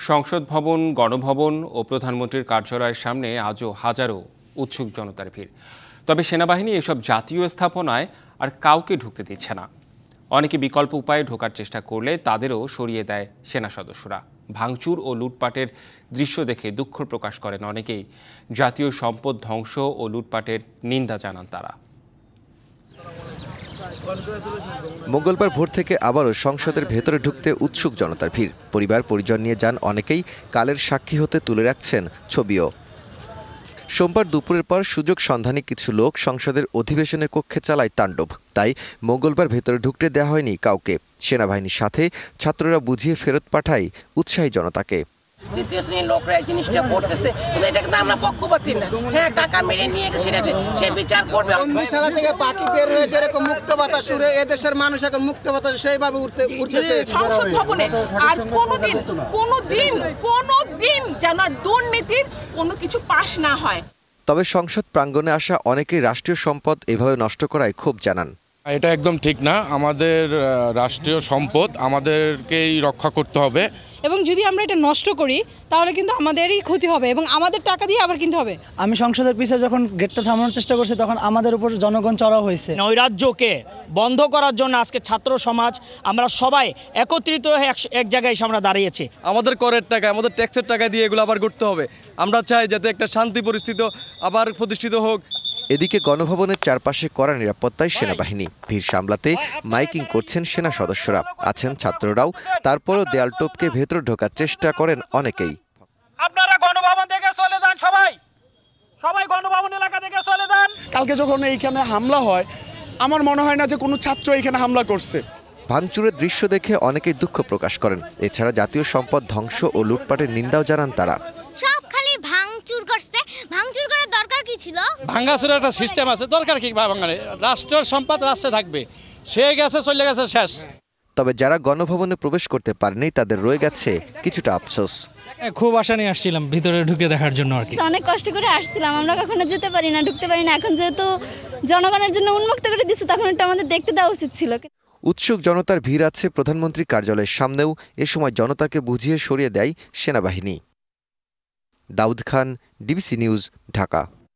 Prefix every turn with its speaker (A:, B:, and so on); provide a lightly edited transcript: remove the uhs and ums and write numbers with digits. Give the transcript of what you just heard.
A: সংসদ ভবন, গণভবন ও প্রধানমন্ত্রীর কার্যালয়ের সামনে আজও হাজারো উৎসুক জনতার ভিড়। তবে সেনাবাহিনী এসব জাতীয় স্থাপনায় আর কাউকে ঢুকতে দিচ্ছে না। অনেকে বিকল্প উপায়ে ঢোকার চেষ্টা করলে তাদেরও সরিয়ে দেয় সেনা সদস্যরা। ভাঙচুর ও লুটপাটের দৃশ্য দেখে দুঃখ প্রকাশ করেন অনেকেই। জাতীয় সম্পদ ধ্বংস ও লুটপাটের নিন্দা জানান তারা।
B: মঙ্গলবার ভোর থেকে আবারও সংসদের ভেতরে ঢুকতে উৎসুক জনতার ভিড়। পরিবার পরিজন নিয়ে যান অনেকেই, কালের সাক্ষী হতে তুলে রাখছেন ছবিও। সোমবার দুপুরের পর সুযোগ সন্ধানী কিছু লোক সংসদের অধিবেশনের কক্ষে চালায় তাণ্ডব। তাই মঙ্গলবার ভেতরে ঢুকতে দেওয়া হয়নি কাউকে। সেনাবাহিনীর সাথে ছাত্ররা বুঝিয়ে ফেরত পাঠায় উৎসাহী জনতাকে।
C: তৃতীয় শ্রেণীর লোকরা এই জিনিসটা করতেছে, কিন্তু এটা কিন্তু আমরা পক্ষপাতী না। হ্যাঁ, টাকা মেরে নিয়ে গেছে, সে বিচার করবে।
D: বন্দিশালা থেকে পাখি বের হয়ে যেরকম মুক্ত বাতাস উড়ে, এদেশের মানুষ এখন মুক্ত বাতাস সেইভাবে উঠতেছে।
C: সংসদ ভবনে আর কোনোদিন যেন দুর্নীতির কোনো কিছু পাশ না হয়।
B: তবে সংসদ প্রাঙ্গণে আসা অনেকেই রাষ্ট্রীয় সম্পদ এভাবে নষ্ট করায় ক্ষোভ জানান।
E: এটা একদম ঠিক না। আমাদের রাষ্ট্রীয় সম্পদ আমাদেরকেই রক্ষা করতে হবে,
F: এবং যদি আমরা এটা নষ্ট করি তাহলে কিন্তু আমাদেরই ক্ষতি হবে এবং আমাদের টাকা দিয়ে আবার কিনতে হবে।
G: আমি সংসদের পিছনে যখন গেটটা থামানোর চেষ্টা করছি তখন আমাদের উপর জনগণ চড়াও হয়েছে।
H: নৈরাজ্যকে বন্ধ করার জন্য আজকে ছাত্র সমাজ আমরা সবাই একত্রিত হয়ে এক জায়গায় এসে আমরা দাঁড়িয়েছি।
I: আমাদের করের টাকা, আমাদের ট্যাক্সের টাকা দিয়ে এগুলো আবার করতে হবে। আমরা চাই যাতে একটা শান্তি পরিস্থিতি আবার প্রতিষ্ঠিত হোক।
B: এদিকে গণভবনের চারপাশে কড়া নিরাপত্তায় সেনাবাহিনী। ভিড় সামলাতে মাইকিং করছেন সেনা সদস্যরা, আছেন ছাত্ররাও। তারপরও দেয়াল টপকে ভেতরে ঢোকার চেষ্টা করেন অনেকেই।
H: আপনারা গণভবন থেকে চলে যান, সবাই গণভবন এলাকা থেকে চলে যান।
J: কালকে যখন এইখানে হামলা হয়, আমার মনে হয় না যে কোনো ছাত্র এখানে হামলা করছে।
B: ভাঙচুরের দৃশ্য দেখে অনেকেই দুঃখ প্রকাশ করেন। এছাড়া জাতীয় সম্পদ ধ্বংস ও লুটপাটের নিন্দাও জানান তারা।
K: সব খালি ভাঙচুর করছে, ভাঙচুর করার দরকার কি ছিল?
H: ভাঙাচুরের একটা সিস্টেম আছে, দরকার কি ভাঙারে? রাষ্ট্রের সম্পদ রাষ্ট্রে থাকবে, সে গেছে চলে গেছে, শেষ।
B: তবে যারা গণভবনে প্রবেশ করতে পারেনি তাদের রয়ে গেছে কিছুটা আফসোস।
L: খুব আশা নিয়ে আসছিলাম ভিতরে ঢুকে দেখার জন্য আর কি।
K: অনেক কষ্ট করে আসছিলাম, আমরা কখনো যেতে পারি না, ঢুকতে পারি না। এখন যেহেতু জনগণের জন্য উন্মুক্ত করে দিচ্ছে, তখন এটা আমাদের দেখতে দেওয়া উচিত ছিল।
B: উৎসুক জনতার ভিড় আছে প্রধানমন্ত্রীর কার্যালয়ের সামনেও। এ সময় জনতাকে বুঝিয়ে সরিয়ে দেয় সেনাবাহিনী। Daud Khan, DBC news, Dhaka.